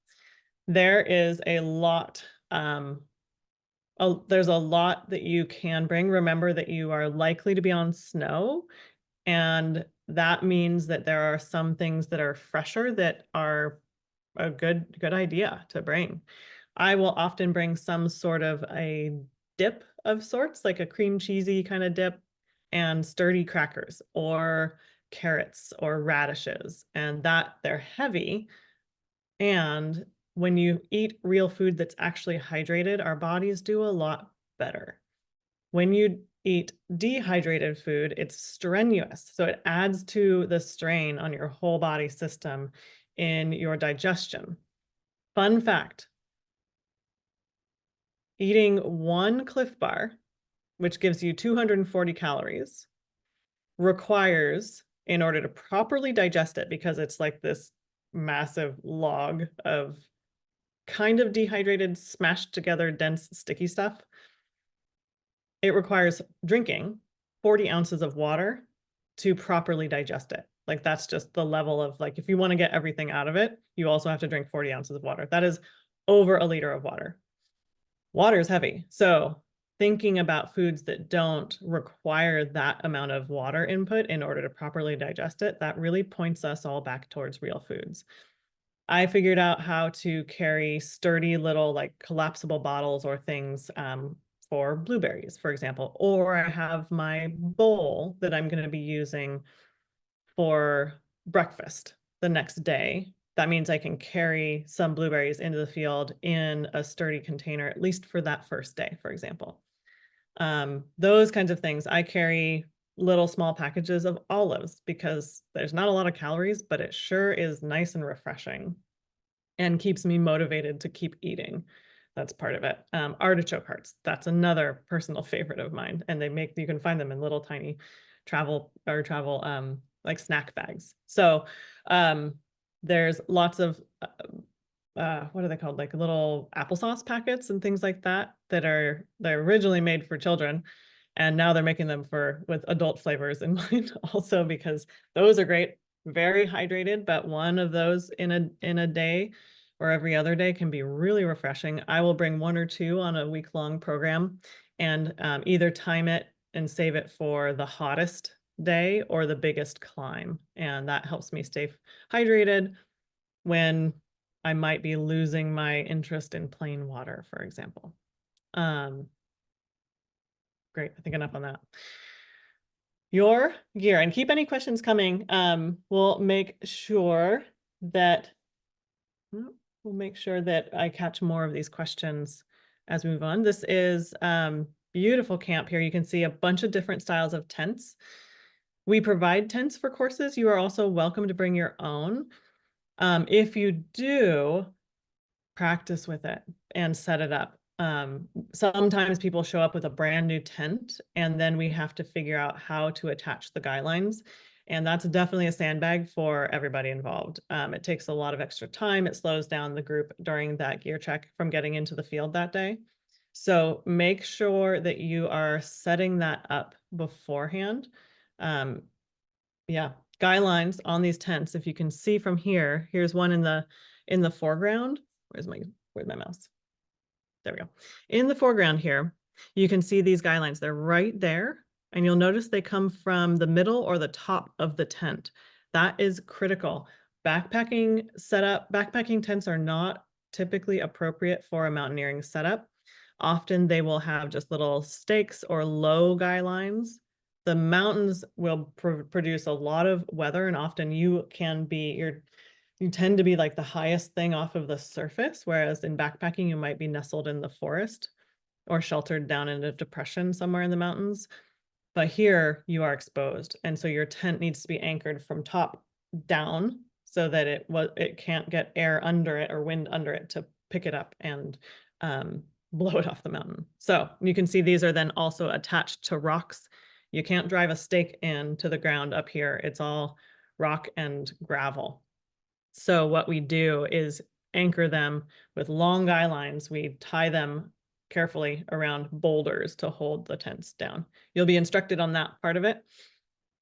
There is a lot, there's a lot that you can bring. Remember that you are likely to be on snow, and that means that there are some things that are fresher that are a good idea to bring. I will often bring some sort of a dip of sorts, like a cream cheesy kind of dip, and sturdy crackers or carrots or radishes, and that they're heavy. And when you eat real food that's actually hydrated, our bodies do a lot better. When you eat dehydrated food, it's strenuous. So it adds to the strain on your whole body system in your digestion. Fun fact, eating one Cliff Bar, which gives you 240 calories, requires, in order to properly digest it, because it's like this massive log of kind of dehydrated, smashed together, dense, sticky stuff, it requires drinking 40 ounces of water to properly digest it. Like that's just the level of like, if you want to get everything out of it, you also have to drink 40 ounces of water. That is over a liter of water. Water is heavy. So thinking about foods that don't require that amount of water input in order to properly digest it, that really points us all back towards real foods. I figured out how to carry sturdy little like collapsible bottles or things for blueberries, for example, or I have my bowl that I'm going to be using for breakfast the next day. That means I can carry some blueberries into the field in a sturdy container, at least for that first day, for example. Those kinds of things. I carry little small packages of olives because there's not a lot of calories, but it sure is nice and refreshing. and keeps me motivated to keep eating. That's part of it. Artichoke hearts, that's another personal favorite of mine. And you can find them in little tiny travel like snack bags. So there's lots of, what are they called? Like little applesauce packets and things like that they're originally made for children. And now they're making them with adult flavors in mind also, because those are great, very hydrated, but one of those in a day or every other day can be really refreshing. I will bring 1 or 2 on a week-long program and either time it and save it for the hottest day or the biggest climb. And that helps me stay hydrated when I might be losing my interest in plain water, for example. Great, I think enough on that. Your gear, and keep any questions coming. We'll make sure that I catch more of these questions as we move on. This is beautiful camp here. You can see a bunch of different styles of tents. We provide tents for courses. You are also welcome to bring your own. If you do, practice with it and set it up. Sometimes people show up with a brand new tent and then we have to figure out how to attach the guidelines. And that's definitely a sandbag for everybody involved. It takes a lot of extra time. It slows down the group during that gear check from getting into the field that day. So make sure that you are setting that up beforehand. Yeah, guidelines on these tents. If you can see from here, here's one in the foreground. Where's my mouse? There we go. In the foreground here, you can see these guidelines. They're right there. And you'll notice they come from the middle or the top of the tent. That is critical. Backpacking tents are not typically appropriate for a mountaineering setup. Often they will have just little stakes or low guidelines. The mountains will produce a lot of weather, and often you tend to be like the highest thing off of the surface, whereas in backpacking, you might be nestled in the forest or sheltered down in a depression somewhere in the mountains. But here you are exposed. And so your tent needs to be anchored from top down so that it can't get air under it or wind under it to pick it up and blow it off the mountain. So you can see these are then also attached to rocks. You can't drive a stake into the ground up here. It's all rock and gravel. So what we do is anchor them with long guy lines. We tie them carefully around boulders to hold the tents down. You'll be instructed on that part of it,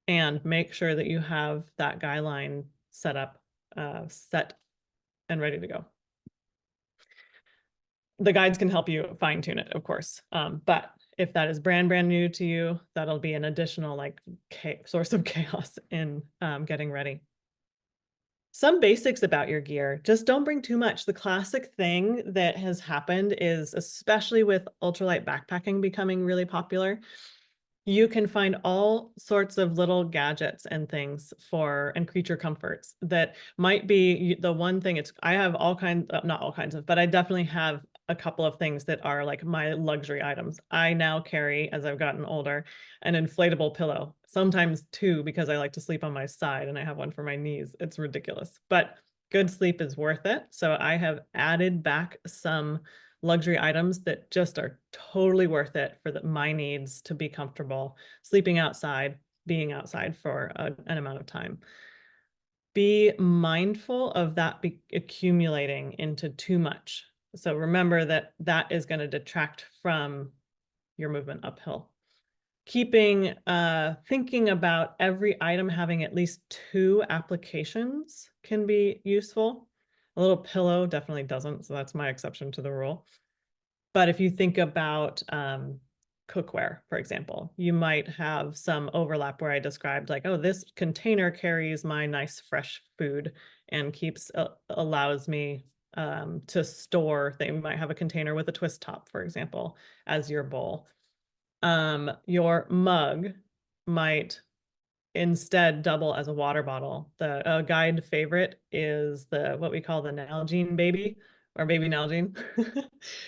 and make sure that you have that guy line set up, set and ready to go. The guides can help you fine tune it, of course. But if that is brand new to you, that'll be an additional source of chaos in getting ready. Some basics about your gear. Just don't bring too much. The classic thing that has happened is, especially with ultralight backpacking becoming really popular, you can find all sorts of little gadgets and things and creature comforts that might be the one thing. I have all kinds, not all kinds of, but I definitely have a couple of things that are like my luxury items. I now carry, as I've gotten older, an inflatable pillow, sometimes 2, because I like to sleep on my side, and I have one for my knees. It's ridiculous, but good sleep is worth it. So I have added back some luxury items that just are totally worth it for my needs to be comfortable, sleeping outside, being outside for an amount of time. Be mindful of that accumulating into too much. So remember that is going to detract from your movement uphill. Thinking about every item having at least 2 applications can be useful. A little pillow definitely doesn't, so that's my exception to the rule. But if you think about cookware, for example, you might have some overlap where I described like, oh, this container carries my nice fresh food and allows me to store. They might have a container with a twist top, for example, as your bowl. Your mug might instead double as a water bottle. The guide favorite is what we call the Nalgene baby, or baby Nalgene.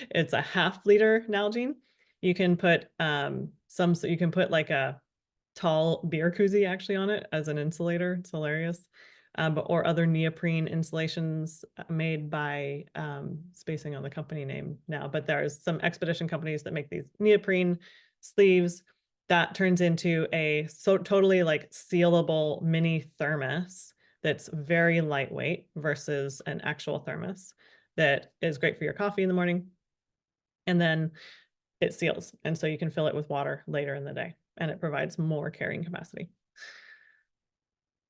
It's a 1/2 liter Nalgene. You can put like a tall beer koozie actually on it as an insulator. It's hilarious. or other neoprene insulations made by, spacing on the company name now, but there's some expedition companies that make these neoprene sleeves that turns into a totally like sealable mini thermos that's very lightweight versus an actual thermos that is great for your coffee in the morning. And then it seals. And so you can fill it with water later in the day, and it provides more carrying capacity.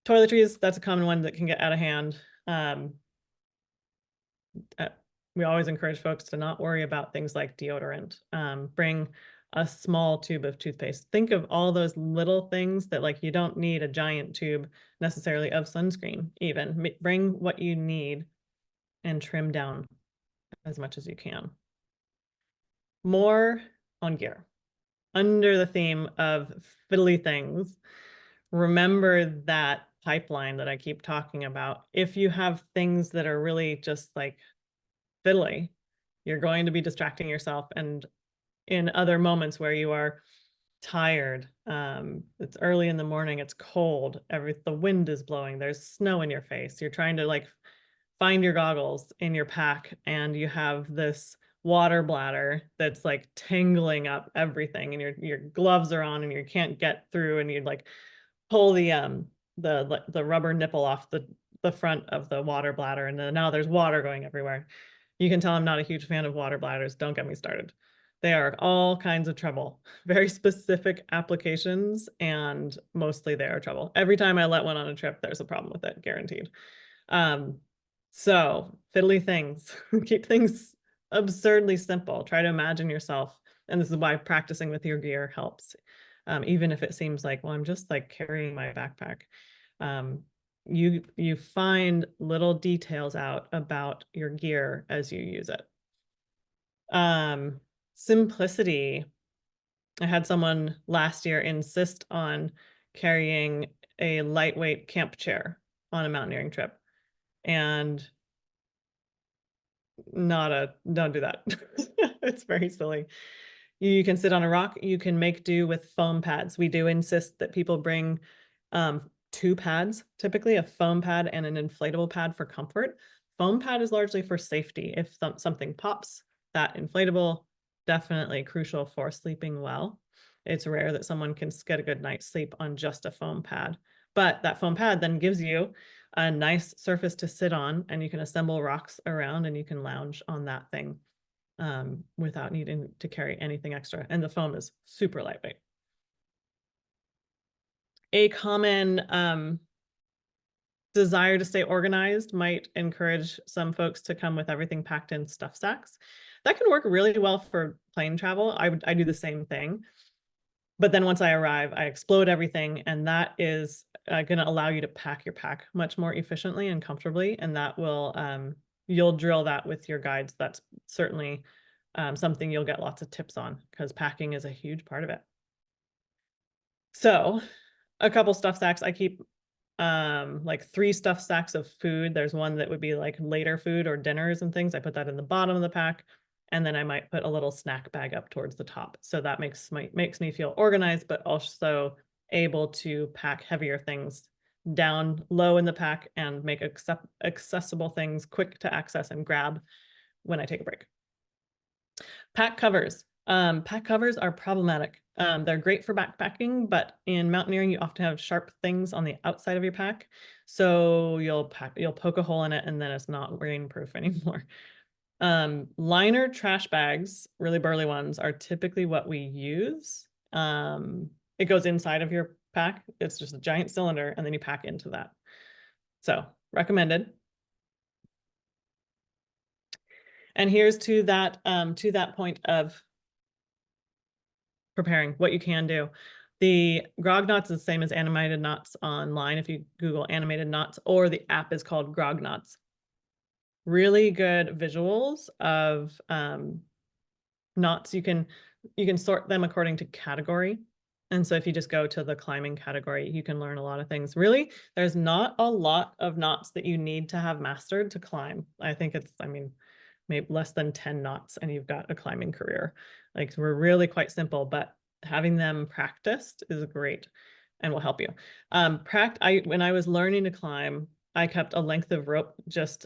Toiletries, that's a common one that can get out of hand. We always encourage folks to not worry about things like deodorant. Bring a small tube of toothpaste. Think of all those little things that, like, you don't need a giant tube necessarily of sunscreen even. Bring what you need and trim down as much as you can. More on gear. Under the theme of fiddly things, remember that pipeline that I keep talking about. If you have things that are really just like fiddly, you're going to be distracting yourself. And in other moments where you are tired, it's early in the morning, it's cold, the wind is blowing, there's snow in your face, you're trying to like find your goggles in your pack, and you have this water bladder that's like tangling up everything, and your gloves are on and you can't get through, and you like pull the rubber nipple off the front of the water bladder, and then now there's water going everywhere. You can tell I'm not a huge fan of water bladders. Don't get me started. They are all kinds of trouble, very specific applications, and mostly they are trouble. Every time I let one on a trip, there's a problem with it, guaranteed. So fiddly things, keep things absurdly simple. Try to imagine yourself, and this is why practicing with your gear helps. Even if it seems like, well, I'm just like carrying my backpack. You find little details out about your gear as you use it. Simplicity. I had someone last year insist on carrying a lightweight camp chair on a mountaineering trip, and don't do that. It's very silly. You can sit on a rock. You can make do with foam pads. We do insist that people bring 2 pads, typically a foam pad and an inflatable pad for comfort. Foam pad is largely for safety. If something pops, that inflatable, definitely crucial for sleeping well. It's rare that someone can get a good night's sleep on just a foam pad, but that foam pad then gives you a nice surface to sit on, and you can assemble rocks around and you can lounge on that thing without needing to carry anything extra. And the foam is super lightweight. A common desire to stay organized might encourage some folks to come with everything packed in stuff sacks. That can work really well for plane travel. I do the same thing. But then once I arrive, I explode everything, and that is going to allow you to pack your pack much more efficiently and comfortably. And that will, you'll drill that with your guides. That's certainly something you'll get lots of tips on, because packing is a huge part of it. So a couple stuff sacks. I keep like 3 stuff sacks of food. There's one that would be like later food or dinners and things. I put that in the bottom of the pack. And then I might put a little snack bag up towards the top. So that makes me feel organized, but also able to pack heavier things down low in the pack and make accessible things quick to access and grab when I take a break. Pack covers. Pack covers are problematic. They're great for backpacking, but in mountaineering, you often have sharp things on the outside of your pack. So you'll poke a hole in it, and then it's not rainproof anymore. Liner trash bags, really burly ones, are typically what we use. It goes inside of your pack. It's just a giant cylinder, and then you pack into that. So recommended. And here's to that point of preparing what you can do. The grog knots is the same as animated knots online. If you Google animated knots, or the app is called Grog Knots. Really good visuals of knots. You can sort them according to category. And so if you just go to the climbing category, you can learn a lot of things. Really, there's not a lot of knots that you need to have mastered to climb. I think it's, maybe less than 10 knots and you've got a climbing career. Like, we're really quite simple, but having them practiced is great and will help you. When I was learning to climb, I kept a length of rope just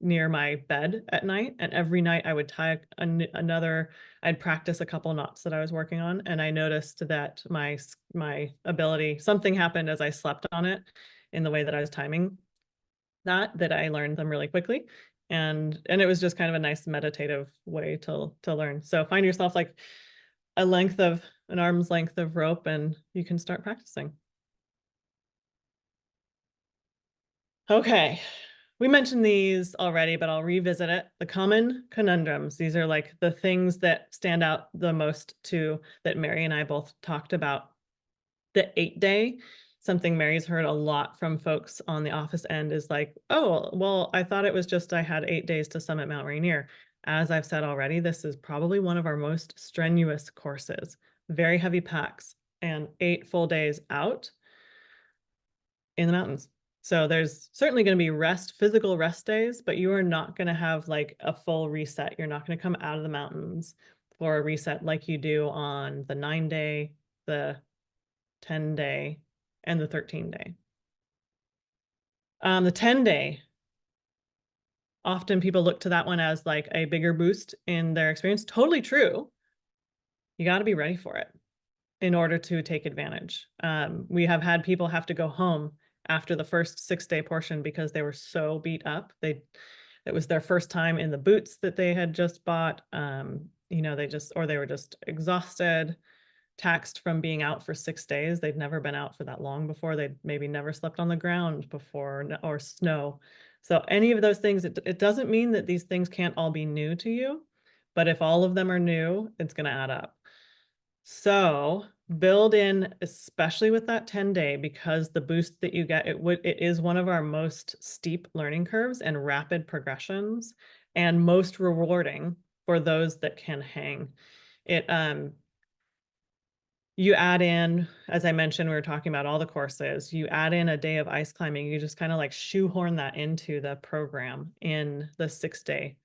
near my bed at night. And every night I would tie another, I'd practice a couple knots that I was working on. And I noticed that my ability, something happened as I slept on it in the way that I was timing that I learned them really quickly. And it was just kind of a nice meditative way to learn. So find yourself like an arm's length of rope, and you can start practicing. Okay, we mentioned these already, but I'll revisit it. The common conundrums. These are like the things that stand out the most that Mary and I both talked about. The 8-day, something Mary's heard a lot from folks on the office end is like, oh, well, I thought it was just I had 8 days to summit Mount Rainier. As I've said already, this is probably one of our most strenuous courses, very heavy packs, and 8 full days out in the mountains. So there's certainly going to be physical rest days, but you are not going to have like a full reset. You're not going to come out of the mountains for a reset like you do on the 9-day, the 10-day, and the 13-day. The 10-day, often people look to that one as like a bigger boost in their experience. Totally true. You got to be ready for it in order to take advantage. We have had people have to go home after the first 6-day portion because they were so beat up. It was their first time in the boots that they had just bought. They were just exhausted, taxed from being out for 6 days. They'd never been out for that long before. They'd maybe never slept on the ground before or snow. So any of those things, it doesn't mean that these things can't all be new to you, but if all of them are new, it's going to add up. So build in, especially with that 10-day, because the boost that you get, it is one of our most steep learning curves and rapid progressions, and most rewarding for those that can hang. You add in, as I mentioned, we were talking about all the courses, you add in a day of ice climbing, you just kind of like shoehorn that into the program in the 6-day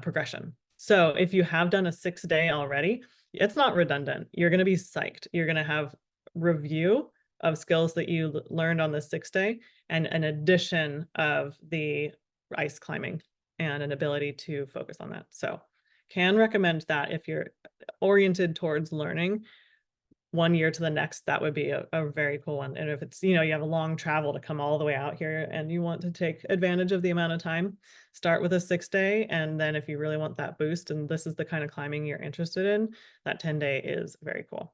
progression. So if you have done a 6-day already, it's not redundant. You're going to be psyched. You're going to have review of skills that you learned on the 6-day and an addition of the ice climbing and an ability to focus on that. So can recommend that if you're oriented towards learning 1 year to the next, that would be a very cool one. And if it's, you have a long travel to come all the way out here and you want to take advantage of the amount of time, start with a 6-day. And then if you really want that boost and this is the kind of climbing you're interested in, that 10-day is very cool.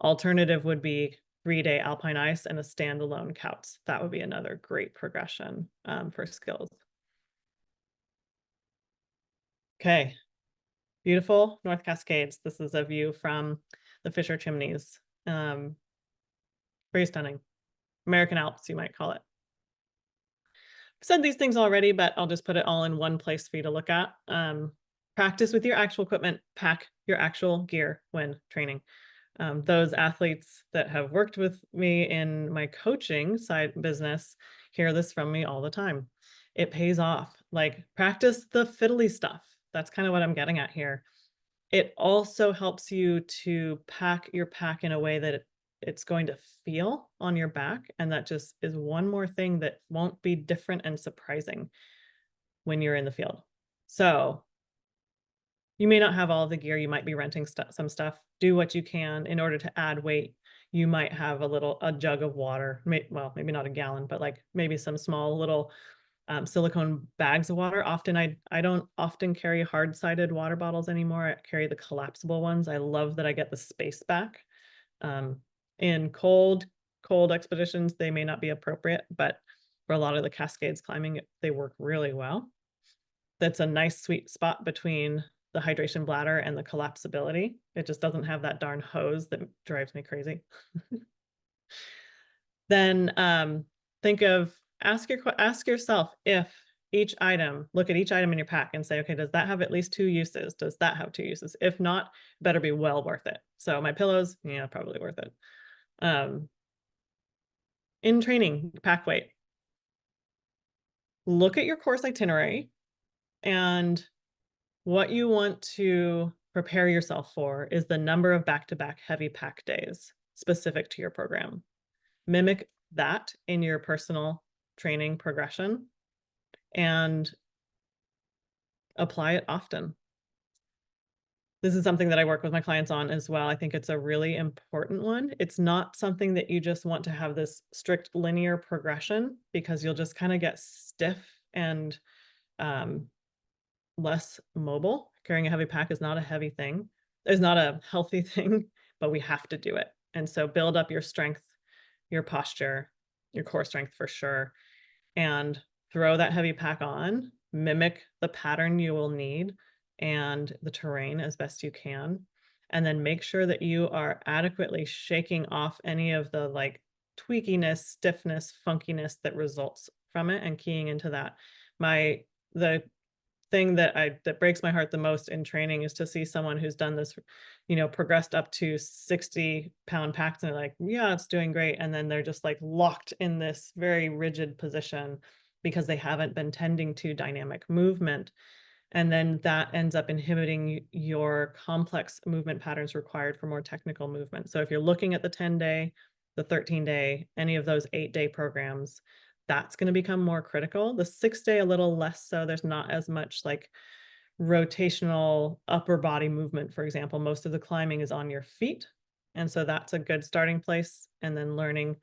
Alternative would be 3-day alpine ice and a standalone Couts. That would be another great progression for skills. Okay, beautiful North Cascades. This is a view from the Fisher Chimneys. Very stunning. American Alps, you might call it. I've said these things already, but I'll just put it all in one place for you to look at. Practice with your actual equipment, pack your actual gear when training. Those athletes that have worked with me in my coaching side business hear this from me all the time. It pays off. Like practice the fiddly stuff. That's kind of what I'm getting at here. It also helps you to pack your pack in a way that it's going to feel on your back. And that just is one more thing that won't be different and surprising when you're in the field. So you may not have all the gear. You might be renting some stuff. Do what you can in order to add weight. You might have a jug of water. Well, maybe not a gallon, but like maybe some small little silicone bags of water. I don't often carry hard-sided water bottles anymore. I carry the collapsible ones. I love that I get the space back. In cold expeditions, they may not be appropriate, but for a lot of the Cascades climbing, they work really well. That's a nice sweet spot between the hydration bladder and the collapsibility. It just doesn't have that darn hose that drives me crazy. Then ask yourself if look at each item in your pack and say, okay, does that have at least 2 uses? Does that have 2 uses? If not, better be well worth it. So my pillows, yeah, probably worth it. In training, pack weight. Look at your course itinerary and what you want to prepare yourself for is the number of back-to-back heavy pack days specific to your program. Mimic that in your personal training progression and apply it often. This is something that I work with my clients on as well. I think it's a really important one. It's not something that you just want to have this strict linear progression, because you'll just kind of get stiff and less mobile. Carrying a heavy pack is not a heavy thing. It's not a healthy thing, but we have to do it. And so build up your strength, your posture, your core strength for sure, and throw that heavy pack on, mimic the pattern you will need and the terrain as best you can. And then make sure that you are adequately shaking off any of the like tweakiness, stiffness, funkiness that results from it and keying into that. The thing that breaks my heart the most in training is to see someone who's done this, progressed up to 60-pound packs, and they're like, yeah, it's doing great. And then they're just like locked in this very rigid position because they haven't been tending to dynamic movement. And then that ends up inhibiting your complex movement patterns required for more technical movement. So if you're looking at the 10-day, the 13-day, any of those 8-day programs, that's going to become more critical. The 6-day, a little less so. There's not as much like rotational upper body movement, for example. Most of the climbing is on your feet. And so that's a good starting place. And then learning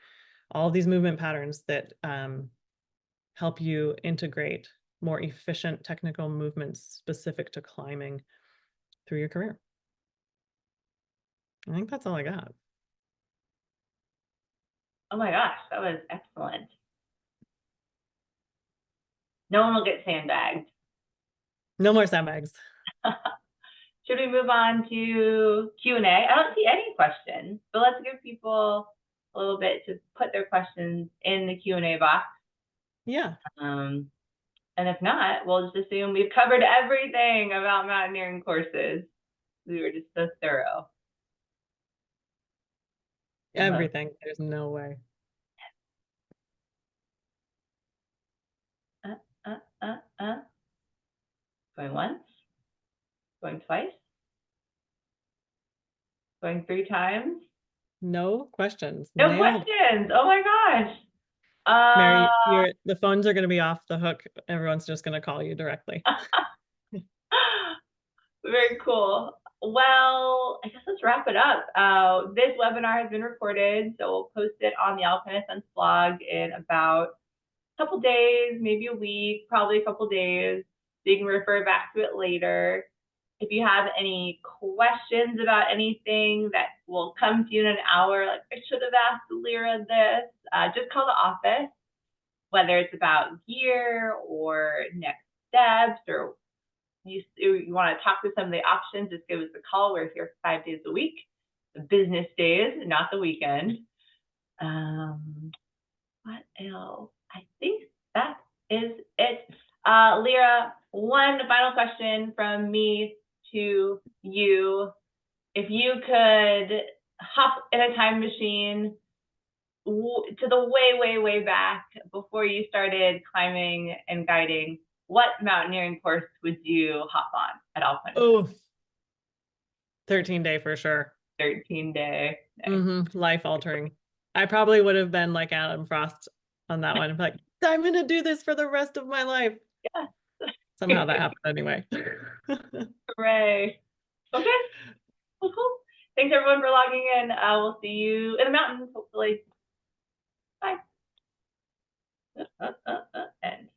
all of these movement patterns that help you integrate more efficient technical movements specific to climbing through your career. I think that's all I got. Oh my gosh, that was excellent. No one will get sandbagged. No more sandbags. Should we move on to Q&A? I don't see any questions, but let's give people a little bit to put their questions in the Q&A box. Yeah. And if not, we'll just assume we've covered everything about mountaineering courses. We were just so thorough. Everything. There's no way. Going once, going twice, going 3 times. No questions. No Nailed. questions. Oh my gosh. Mary, the phones are going to be off the hook. Everyone's just going to call you directly. Very cool. Well, I guess let's wrap it up. This webinar has been recorded, so we'll post it on the Alpine Ascents blog in about a couple days, maybe a week, probably a couple days, so you can refer back to it later. If you have any questions about anything that will come to you in an hour, like I should have asked Lyra this, just call the office, whether it's about gear or next steps, or you want to talk to some of the options, just give us a call. We're here 5 days a week, the business days, not the weekend. What else? I think that is it. Lyra, one final question from me to you. If you could hop in a time machine to the way back before you started climbing and guiding, what mountaineering course would you hop on at Alpine? Oh, 13-day for sure. 13-day. Life altering. I probably would have been like Adam Frost on that one. Like, I'm going to do this for the rest of my life. Yeah. Somehow that happened anyway. Hooray. Okay. Well, cool. Thanks everyone for logging in. We'll see you in the mountains, hopefully. Bye. End.